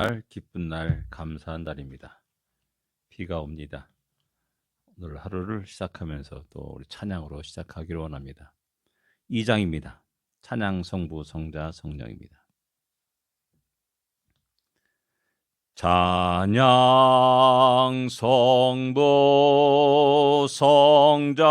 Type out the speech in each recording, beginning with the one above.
날, 기쁜 날, 감사한 날입니다. 비가 옵니다. 오늘 하루를 시작하면서 또 우리 찬양으로 시작하기를 원합니다. 2장입니다. 찬양 성부 성자 성령입니다. 찬양 성부 성자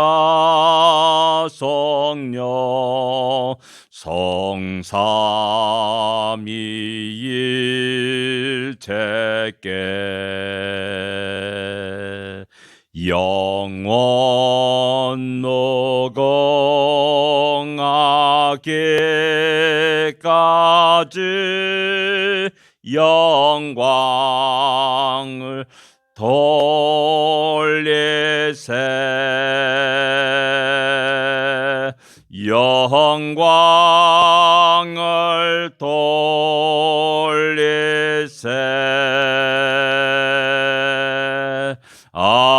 성령 성삼위일체께 영원 무궁하게까지 영광을 돌리세 영광을 돌리세 아멘.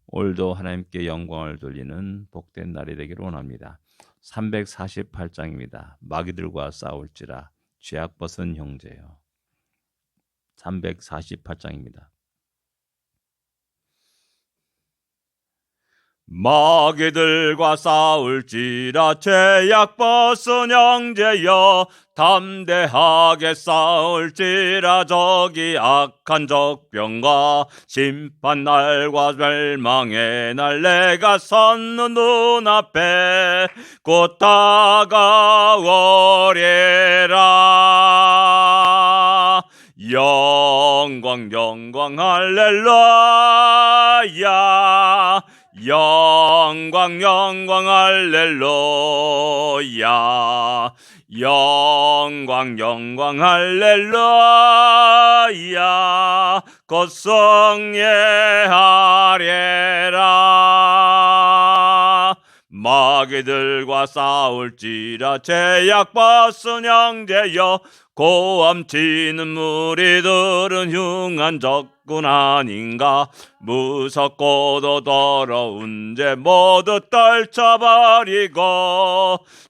오늘도 하나님께 영광을 돌리는 복된 날이 되기를 원합니다. 348장입니다. 마귀들과 싸울지라 죄악 벗은 형제여. 348장입니다. 마귀들과 싸울지라 죄악 벗은 형제여 담대하게 싸울지라 저기 악한 적병과 심판날과 멸망의 날 내가 섰는 눈앞에 곧 다가오리라 영광 영광 할렐루야 영광 영광 할렐루야 영광 영광 할렐루야 곧 성례하리라 마귀들과 싸울지라 죄악 벗은 형제여 고함치는 무리들은 흉한 적군 아닌가 무섭고도 더러운 죄 모두 떨쳐버리고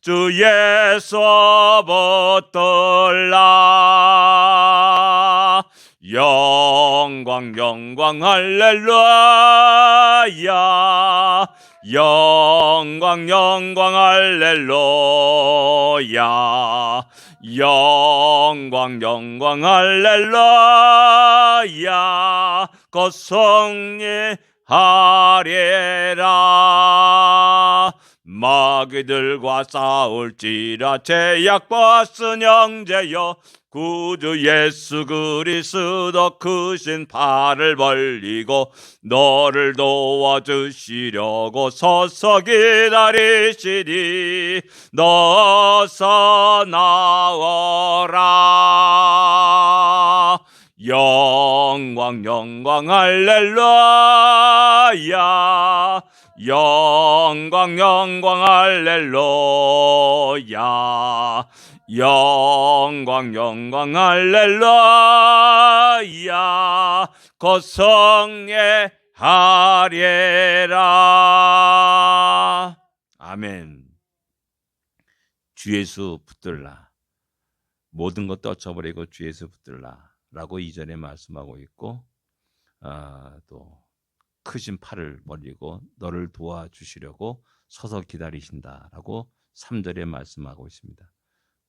주 예수 붙들라 영광 영광 할렐루야 영광 영광 할렐루야 영광 영광 할렐루야 곧 성례하리라 마귀들과 싸울지라 죄악 벗은 형제여 구주 예수 그리스도 크신 팔을 벌리고 너를 도와주시려고 서서 기다리시니 너서 나와라 영광 영광 할렐루야 영광 영광 할렐루야 영광 영광 할렐루야 곧 성례하리라 아멘. 주 예수 붙들라 모든 것 떨쳐버리고 주 예수 붙들라 라고 이전에 말씀하고 있고 또 크신 팔을 벌리고 너를 도와주시려고 서서 기다리신다라고 3절에 말씀하고 있습니다.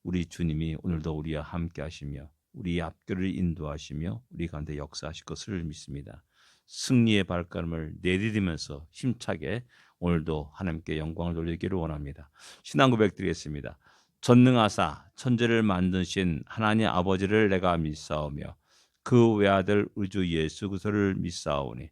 우리 주님이 오늘도 우리와 함께 하시며 우리 앞길을 인도하시며 우리 가운데 역사하실 것을 믿습니다. 승리의 발걸음을 내디디면서 힘차게 오늘도 하나님께 영광을 돌리기를 원합니다. 신앙 고백 드리겠습니다. 전능하사 천지를 만드신 하나님 아버지를 내가 믿사오며 그 외아들 우주 예수 그리스도를 믿사오니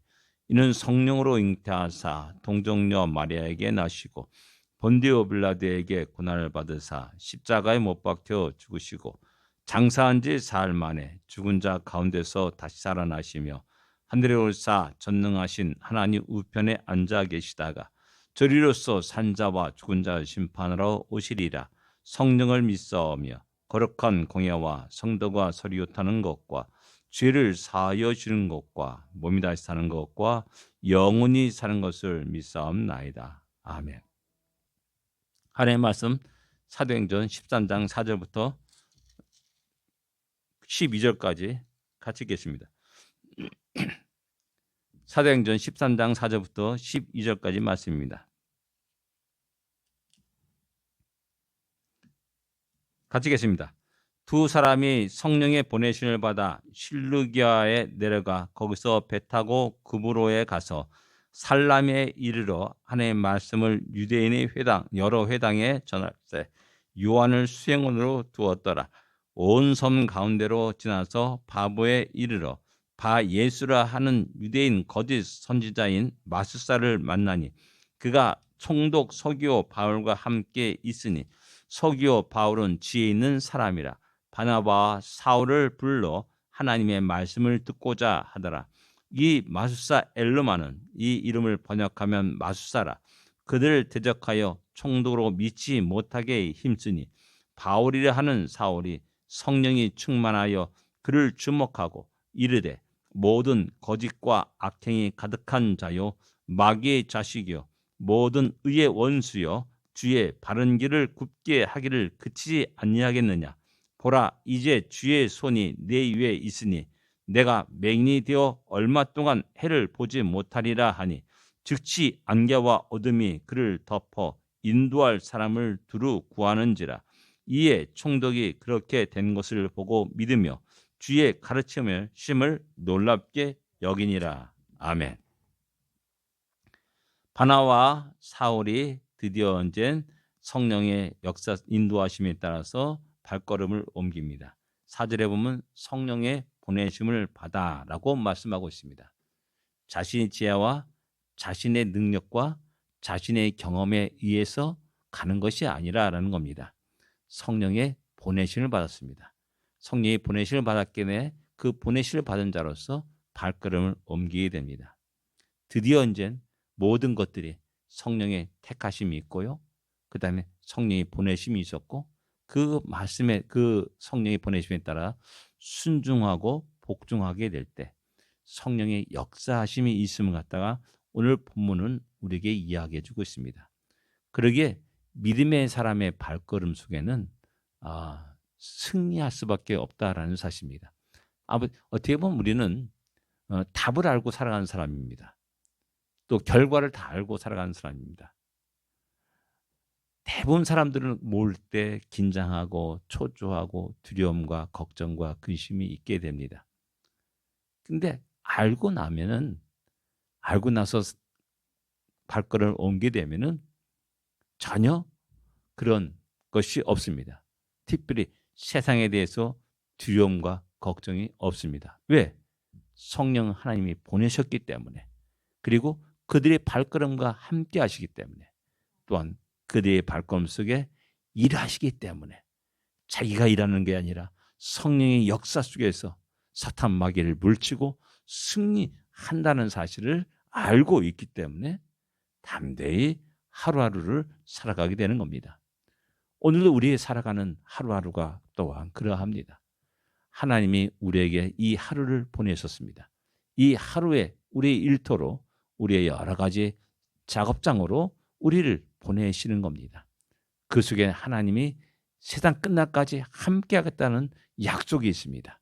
이는 성령으로 잉태하사 동정녀 마리아에게 나시고 본디오 빌라도에게 고난을 받으사 십자가에 못 박혀 죽으시고 장사한 지 사흘 만에 죽은 자 가운데서 다시 살아나시며 하늘에 올사 전능하신 하나님 우편에 앉아 계시다가 저리로서 산자와 죽은 자 심판하러 오시리라. 성령을 믿사오며 거룩한 공예와 성도가 서리옷하는 것과 죄를 사하여 주는 것과 몸이 다시 사는 것과 영원히 사는 것을 믿사옵나이다. 아멘. 하나님의 말씀 사도행전 13장 4절부터 12절까지 같이 읽겠습니다. 사도행전 13장 4절부터 12절까지 말씀입니다. 같이 읽겠습니다. 두 사람이 성령의 보내심을 받아 실루기아에 내려가 거기서 배 타고 구브로에 가서 살람에 이르러 하나님의 말씀을 유대인의 회당 여러 회당에 전할 때 요한을 수행원으로 두었더라. 온 섬 가운데로 지나서 바보에 이르러 바 예수라 하는 유대인 거짓 선지자인 마술사를 만나니 그가 총독 서기오 바울과 함께 있으니 서기오 바울은 지혜 있는 사람이라. 바나바와 사울을 불러 하나님의 말씀을 듣고자 하더라. 이 마술사 엘르마는 이 이름을 번역하면 마술사라. 그들을 대적하여 총독으로 믿지 못하게 힘쓰니 바울이라 하는 사울이 성령이 충만하여 그를 주목하고 이르되 모든 거짓과 악행이 가득한 자요 마귀의 자식이요 모든 의의 원수요 주의 바른 길을 굽게 하기를 그치지 아니하겠느냐. 보라 이제 주의 손이 내 위에 있으니 내가 맹인이 되어 얼마 동안 해를 보지 못하리라 하니 즉시 안개와 어둠이 그를 덮어 인도할 사람을 두루 구하는지라. 이에 총독이 그렇게 된 것을 보고 믿으며 주의 가르침을 심을 놀랍게 여기니라. 아멘. 바나와 사울이 드디어 언젠 성령의 역사 인도하심에 따라서 발걸음을 옮깁니다. 4절에 보면 성령의 보내심을 받아라고 말씀하고 있습니다. 자신의 지혜와 자신의 능력과 자신의 경험에 의해서 가는 것이 아니라라는 겁니다. 성령의 보내심을 받았습니다. 성령의 보내심을 받았기 때문에 그 보내심을 받은 자로서 발걸음을 옮기게 됩니다. 드디어 이제 모든 것들이 성령의 택하심이 있고요. 그 다음에 성령의 보내심이 있었고 그 말씀에 그 성령의 보내심에 따라 순종하고 복종하게 될 때 성령의 역사하심이 있음을 갖다가 오늘 본문은 우리에게 이야기해 주고 있습니다. 그러기에 믿음의 사람의 발걸음 속에는 승리할 수밖에 없다라는 사실입니다. 어떻게 보면 우리는 답을 알고 살아가는 사람입니다. 또 결과를 다 알고 살아가는 사람입니다. 대부분 사람들은 모을 때 긴장하고 초조하고 두려움과 걱정과 근심이 있게 됩니다. 근데 알고 나서 발걸음을 옮기게 되면은 전혀 그런 것이 없습니다. 특별히 세상에 대해서 두려움과 걱정이 없습니다. 왜? 성령 하나님이 보내셨기 때문에, 그리고 그들의 발걸음과 함께 하시기 때문에, 또한 그들의 발걸음 속에 일하시기 때문에 자기가 일하는 게 아니라 성령의 역사 속에서 사탄 마귀를 물치고 승리한다는 사실을 알고 있기 때문에 담대히 하루하루를 살아가게 되는 겁니다. 오늘도 우리의 살아가는 하루하루가 또한 그러합니다. 하나님이 우리에게 이 하루를 보내셨습니다. 이 하루에 우리의 일터로, 우리의 여러 가지 작업장으로 우리를 보내시는 겁니다. 그 속에 하나님이 세상 끝날까지 함께 하겠다는 약속이 있습니다.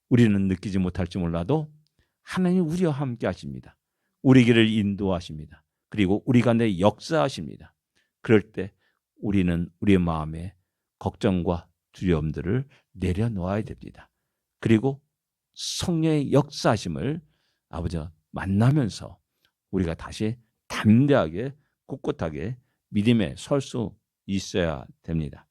우리는 느끼지 못할지 몰라도 하나님이 우리와 함께 하십니다. 우리 길을 인도하십니다. 그리고 우리 가운데 역사하십니다. 그럴 때 우리는 우리의 마음에 걱정과 두려움들을 내려놓아야 됩니다. 그리고 성령의 역사하심을 아버지와 만나면서 우리가 다시 담대하게 꿋꿋하게 믿음에 설 수 있어야 됩니다.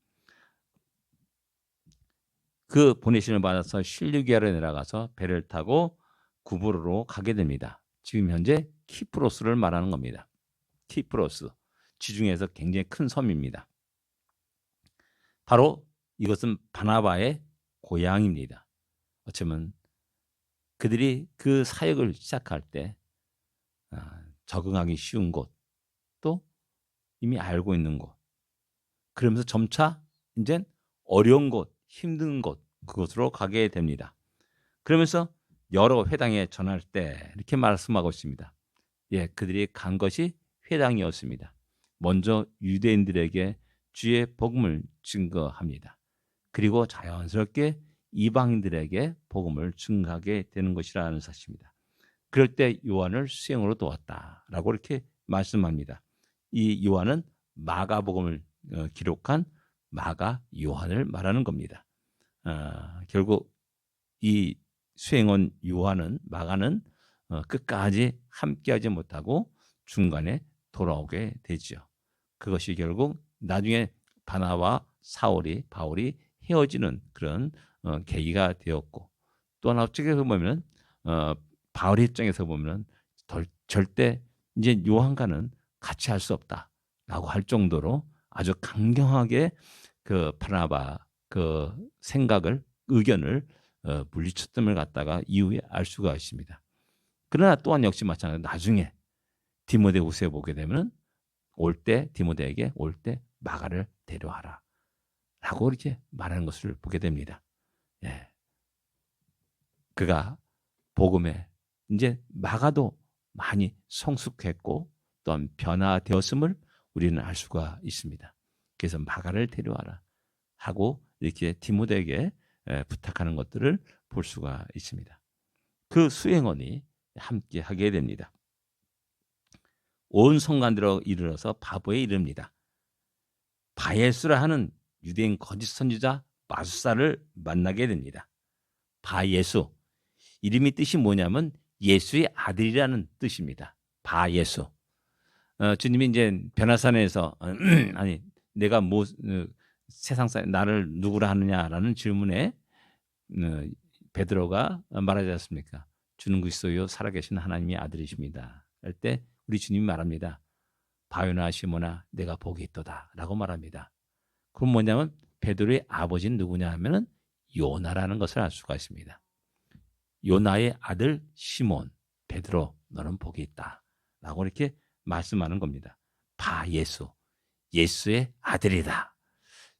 그 보내심을 받아서 실루기아로 내려가서 배를 타고 구브로로 가게 됩니다. 지금 현재 키프로스를 말하는 겁니다. 키프로스, 지중해에서 굉장히 큰 섬입니다. 바로 이것은 바나바의 고향입니다. 어쩌면 그들이 그 사역을 시작할 때 적응하기 쉬운 곳, 또 이미 알고 있는 곳, 그러면서 점차 이제 어려운 곳, 힘든 곳, 그곳으로 가게 됩니다. 그러면서 여러 회당에 전할 때 이렇게 말씀하고 있습니다. 예, 그들이 간 것이 회당이었습니다. 먼저 유대인들에게 주의 복음을 증거합니다. 그리고 자연스럽게 이방인들에게 복음을 증거하게 되는 것이라는 사실입니다. 그럴 때 요한을 수행으로 두었다라고 이렇게 말씀합니다. 이 요한은 마가복음을 기록한 마가 요한을 말하는 겁니다. 결국 이 수행원 요한은 마가는 끝까지 함께하지 못하고 중간에 돌아오게 되죠. 그것이 결국 나중에 바나바와 바울이 헤어지는 그런 계기가 되었고, 또 하나 어떻게 보면 바울의 입장에서 보면 절대 이제 요한과는 같이 할 수 없다라고 할 정도로 아주 강경하게 그 바나바 그 생각을 의견을 물리쳤음을 갖다가 이후에 알 수가 있습니다. 그러나 또한 역시 마찬가지로 나중에 디모데후서에 보게 되면 디모데에게 올 때 마가를 데려와라 라고 이렇게 말하는 것을 보게 됩니다. 예. 그가 복음에 이제 마가도 많이 성숙했고 또한 변화되었음을 우리는 알 수가 있습니다. 그래서 마가를 데려와라 하고 이렇게 디모데에게 부탁하는 것들을 볼 수가 있습니다. 그 수행원이 함께 하게 됩니다. 온 성관들로 이르러서 바보에 이릅니다. 바예수라 하는 유대인 거짓 선지자 마술사를 만나게 됩니다. 바예수, 이름이 뜻이 뭐냐면 예수의 아들이라는 뜻입니다. 바예수. 주님이 이제 변화산에서 아니 내가 세상 사람 나를 누구라 하느냐라는 질문에 베드로가 말하지 않습니까? 주는 그리스도요 살아계신 하나님의 아들이십니다. 할 때 우리 주님이 말합니다. 바요나 시모나 내가 복이 있도다라고 말합니다. 그럼 뭐냐면 베드로의 아버지는 누구냐 하면은 요나라는 것을 알 수가 있습니다. 요나의 아들 시몬, 베드로 너는 복이 있다라고 이렇게 말씀하는 겁니다. 바예수, 예수의 아들이다.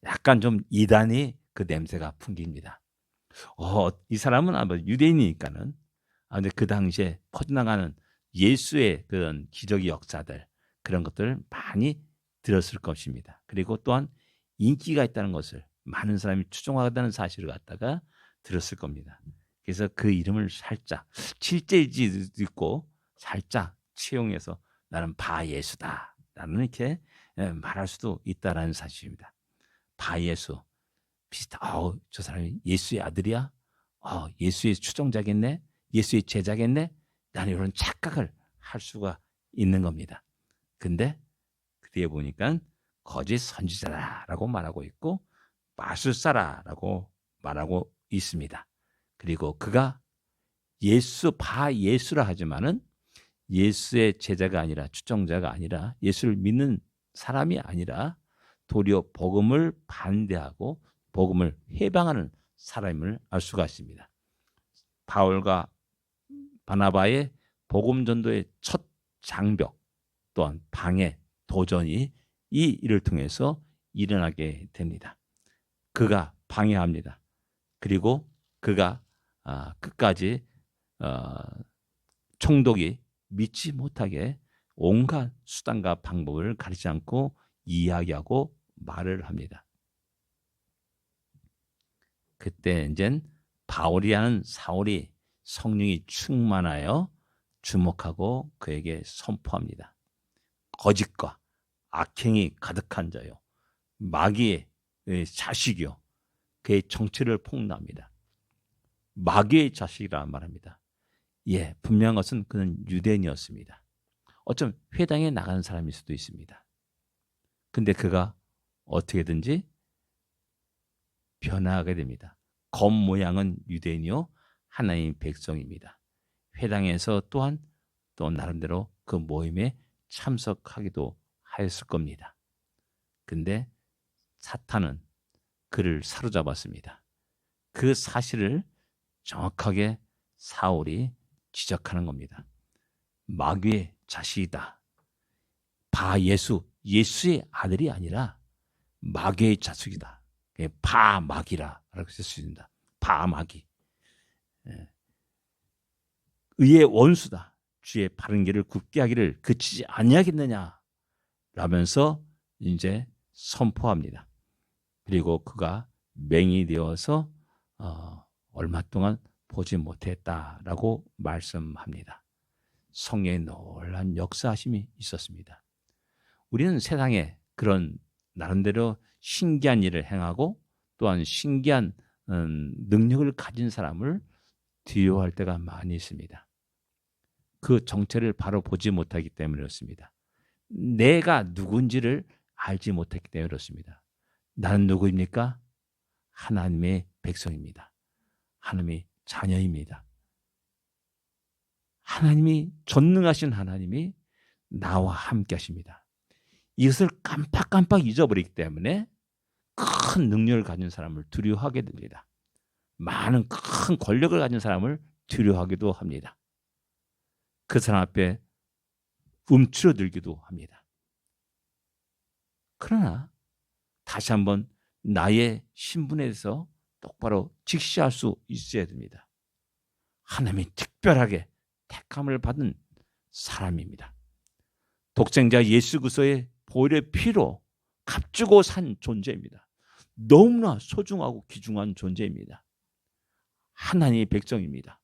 약간 좀 이단이 그 냄새가 풍깁니다. 이 사람은 아마 유대인이니까는 근데 그 당시에 퍼져나가는 예수의 그런 기적의 역사들 그런 것들을 많이 들었을 것입니다. 그리고 또한 인기가 있다는 것을 많은 사람이 추종하다는 사실을 갖다가 들었을 겁니다. 그래서 그 이름을 살짝 실제일지도 있고 살짝 채용해서 나는 바예수다 라는 이렇게 말할 수도 있다라는 사실입니다. 바예수 저 사람이 예수의 아들이야? 예수의 추종자겠네? 예수의 제자겠네? 나는 이런 착각을 할 수가 있는 겁니다. 근데 그 뒤에 보니까 거짓 선지자라고 말하고 있고 마술사라고 말하고 있습니다. 그리고 그가 바예수라 하지만은 예수의 제자가 아니라 추종자가 아니라 예수를 믿는 사람이 아니라 도리어 복음을 반대하고 복음을 해방하는 사람임을 알 수가 있습니다. 바울과 바나바의 복음 전도의 첫 장벽 또한 방해, 도전이 이 일을 통해서 일어나게 됩니다. 그가 방해합니다. 그리고 그가 끝까지 총독이 믿지 못하게 온갖 수단과 방법을 가리지 않고 이야기하고 말을 합니다. 그때 이제 바울이라는 사울이 성령이 충만하여 주목하고 그에게 선포합니다. 거짓과 악행이 가득한 자요, 마귀의 자식이요, 그의 정체를 폭로합니다. 마귀의 자식이라 말합니다. 분명한 것은 그는 유대인이었습니다. 어쩜 회당에 나가는 사람일 수도 있습니다. 근데 그가 어떻게든지 변화하게 됩니다. 겉모양은 유대인이요 하나님의 백성입니다. 회당에서 또한 또 나름대로 그 모임에 참석하기도 하였을 겁니다. 근데 사탄은 그를 사로잡았습니다. 그 사실을 정확하게 사울이 지적하는 겁니다. 마귀의 자식이다. 예수의 아들이 아니라 마귀의 자식이다. 바마귀라 라고 쓸 수 있습니다. 바마귀. 의의 원수다. 주의 바른 길을 굽게 하기를 그치지 아니하겠느냐 라면서 이제 선포합니다. 그리고 그가 맹이 되어서 얼마 동안 보지 못했다라고 말씀합니다. 성령의 놀라운 역사하심이 있었습니다. 우리는 세상에 그런 나름대로 신기한 일을 행하고 또한 신기한 능력을 가진 사람을 두려워할 때가 많이 있습니다. 그 정체를 바로 보지 못하기 때문에 그렇습니다. 내가 누군지를 알지 못했기 때문에 그렇습니다. 나는 누구입니까? 하나님의 백성입니다. 하나님의 자녀입니다. 하나님이 전능하신 하나님이 나와 함께 하십니다. 이것을 깜빡깜빡 잊어버리기 때문에 큰 능력을 가진 사람을 두려워하게 됩니다. 많은 큰 권력을 가진 사람을 두려워하기도 합니다. 그 사람 앞에 움츠러들기도 합니다. 그러나 다시 한번 나의 신분에 대해서 똑바로 직시할 수 있어야 됩니다. 하나님이 특별하게 택함을 받은 사람입니다. 독생자 예수 그리스도의 보혈의 피로 값주고 산 존재입니다. 너무나 소중하고 귀중한 존재입니다. 하나님의 백성입니다.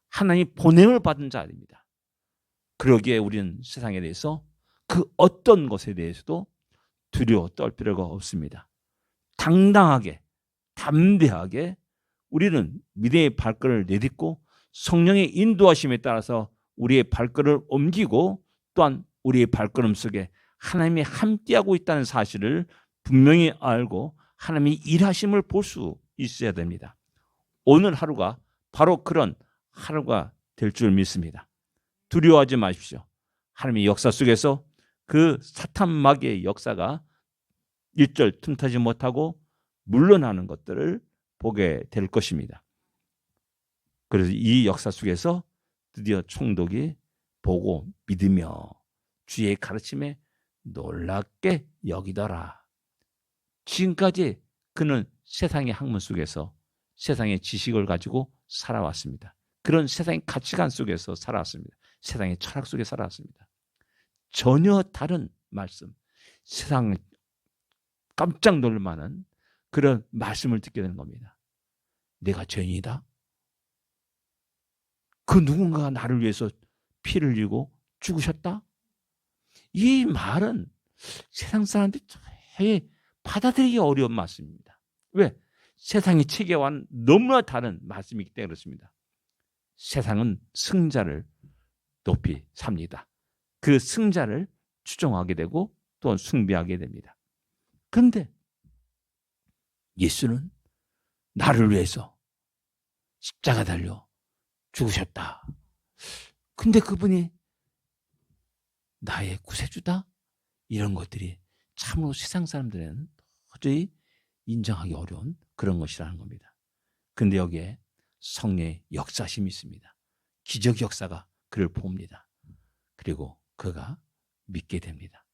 하나님의 보냄을 받은 자입니다. 그러기에 우리는 세상에 대해서 그 어떤 것에 대해서도 두려워 떨 필요가 없습니다. 당당하게 담대하게 우리는 미래의 발걸음을 내딛고 성령의 인도하심에 따라서 우리의 발걸음을 옮기고 또한 우리의 발걸음 속에 하나님이 함께하고 있다는 사실을 분명히 알고 하나님의 일하심을 볼 수 있어야 됩니다. 오늘 하루가 바로 그런 하루가 될 줄 믿습니다. 두려워하지 마십시오. 하나님의 역사 속에서 그 사탄 마귀의 역사가 일절 틈타지 못하고 물러나는 것들을 보게 될 것입니다. 그래서 이 역사 속에서 드디어 총독이 보고 믿으며 주의 가르침에 놀랍게 여기더라. 지금까지 그는 세상의 학문 속에서 세상의 지식을 가지고 살아왔습니다. 그런 세상의 가치관 속에서 살아왔습니다. 세상의 철학 속에 살아왔습니다. 전혀 다른 말씀, 세상 깜짝 놀랄 만한 그런 말씀을 듣게 되는 겁니다. 내가 죄인이다? 그 누군가가 나를 위해서 피를 흘리고 죽으셨다? 이 말은 세상 사람들이 받아들이기 어려운 말씀입니다. 왜? 세상의 체계와는 너무나 다른 말씀이기 때문에 그렇습니다. 세상은 승자를 높이 삽니다. 그 승자를 추종하게 되고 또 숭배하게 됩니다. 그런데 예수는 나를 위해서 십자가 달려 죽으셨다. 근데 그분이 나의 구세주다? 이런 것들이 참으로 세상 사람들에는 도저히 인정하기 어려운 그런 것이라는 겁니다. 근데 여기에 성령의 역사심이 있습니다. 기적 역사가 그를 봅니다. 그리고 그가 믿게 됩니다.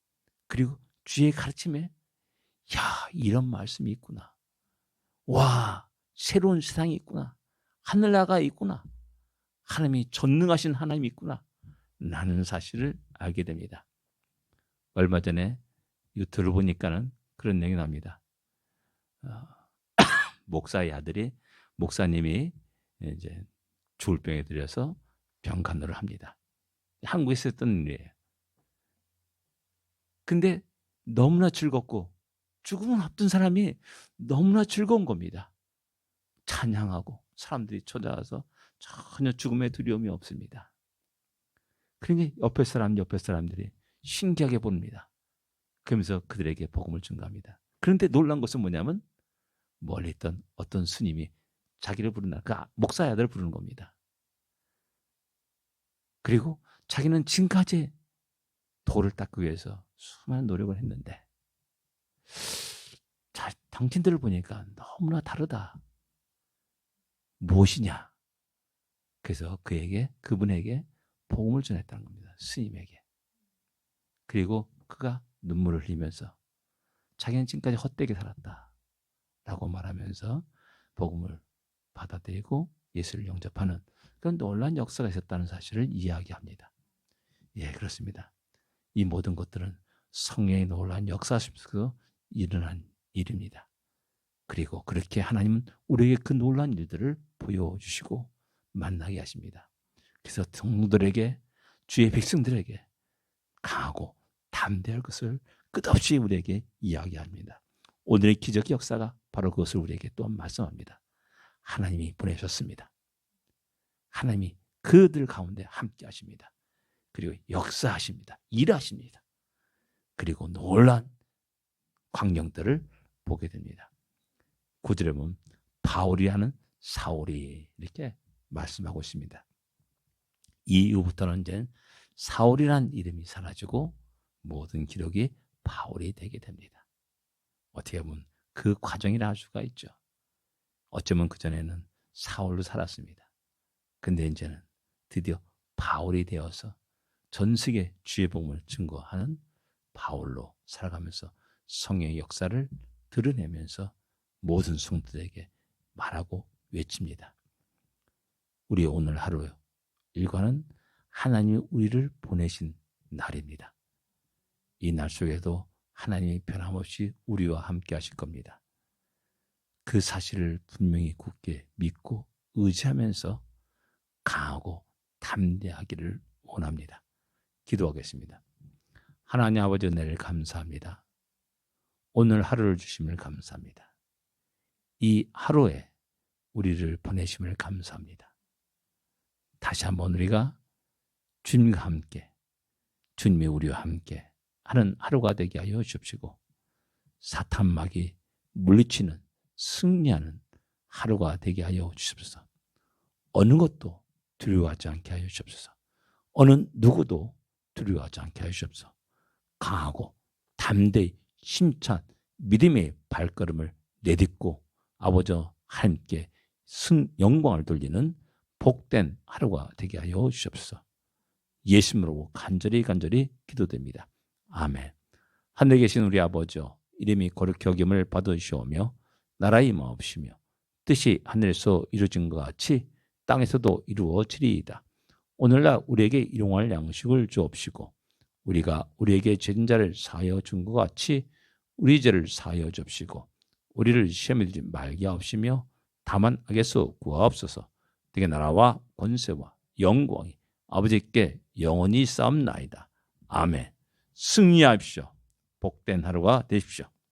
그리고 주의 가르침에 야, 이런 말씀이 있구나. 와, 새로운 세상이 있구나. 하늘나라가 있구나. 하나님이 전능하신 하나님이 있구나. 라는 사실을 알게 됩니다. 얼마 전에 유튜브를 보니까는 그런 내용이 나옵니다. 목사의 아들이 목사님이 이제 죽을 병에 들여서 병 간호를 합니다. 한국에서 했던 일이에요. 근데 너무나 즐겁고 죽음은 없던 사람이 너무나 즐거운 겁니다. 찬양하고 사람들이 찾아와서 전혀 죽음의 두려움이 없습니다. 그러니 옆에 사람들이 신기하게 봅니다. 그러면서 그들에게 복음을 증거합니다. 그런데 놀란 것은 뭐냐면 멀리 있던 어떤 스님이 자기를 부른다. 그 목사의 아들을 부르는 겁니다. 그리고 자기는 지금까지 도를 닦기 위해서 수많은 노력을 했는데 자, 당신들을 보니까 너무나 다르다. 무엇이냐? 그래서 그분에게 복음을 전했다는 겁니다. 스님에게. 그리고 그가 눈물을 흘리면서 자기는 지금까지 헛되게 살았다 라고 말하면서 복음을 받아들이고 예수를 영접하는 그런 놀라운 역사가 있었다는 사실을 이야기합니다. 예, 그렇습니다. 이 모든 것들은 성령의 놀라운 역사하시면서 일어난 일입니다. 그리고 그렇게 하나님은 우리에게 그 놀라운 일들을 보여주시고 만나게 하십니다. 그래서 성도들에게, 주의 백성들에게 강하고 담대할 것을 끝없이 우리에게 이야기합니다. 오늘의 기적 역사가 바로 그것을 우리에게 또한 말씀합니다. 하나님이 보내셨습니다. 하나님이 그들 가운데 함께 하십니다. 그리고 역사하십니다. 일하십니다. 그리고 놀라운 광경들을 보게 됩니다. 9절에 보면 바울이 하는 사울이 이렇게 말씀하고 있습니다. 이후부터는 이제 사울이라는 이름이 사라지고 모든 기록이 바울이 되게 됩니다. 어떻게 보면 그 과정이라 할 수가 있죠. 어쩌면 그전에는 사울로 살았습니다. 근데 이제는 드디어 바울이 되어서 전 세계 주의 복음을 증거하는 바울로 살아가면서 성령의 역사를 드러내면서 모든 성도들에게 말하고 외칩니다. 우리 오늘 하루 일과는 하나님이 우리를 보내신 날입니다. 이 날 속에도 하나님이 변함없이 우리와 함께 하실 겁니다. 그 사실을 분명히 굳게 믿고 의지하면서 강하고 담대하기를 원합니다. 기도하겠습니다. 하나님 아버지, 은혜를 감사합니다. 오늘 하루를 주심을 감사합니다. 이 하루에 우리를 보내심을 감사합니다. 다시 한번 우리가 주님과 함께, 주님이 우리와 함께 하는 하루가 되게 하여 주옵시고, 사탄막이 물리치는, 승리하는 하루가 되게 하여 주옵소서. 어느 것도 두려워하지 않게 하여 주옵소서. 어느 누구도 두려워하지 않게 하여 주옵소서. 강하고 담대히 힘찬 믿음의 발걸음을 내딛고 아버지 함께 영광을 돌리는 복된 하루가 되게 하여 주옵소서. 예수님으로 간절히 기도됩니다. 아멘. 하늘에 계신 우리 아버지여, 이름이 거룩히 여김을 받으시오며 나라의 임하옵시며 뜻이 하늘에서 이루어진 것 같이 땅에서도 이루어지리이다. 오늘날 우리에게 일용할 양식을 주옵시고 우리가 우리에게 죄진 자를 사하여 준 것 같이 우리 죄를 사하여 주옵시고 우리를 시험에 들지 말게 하옵시며 다만 악에서 구하옵소서. 되게 나라와 권세와 영광이 아버지께 영원히 싸움나이다. 아멘. 승리하십시오. 복된 하루가 되십시오.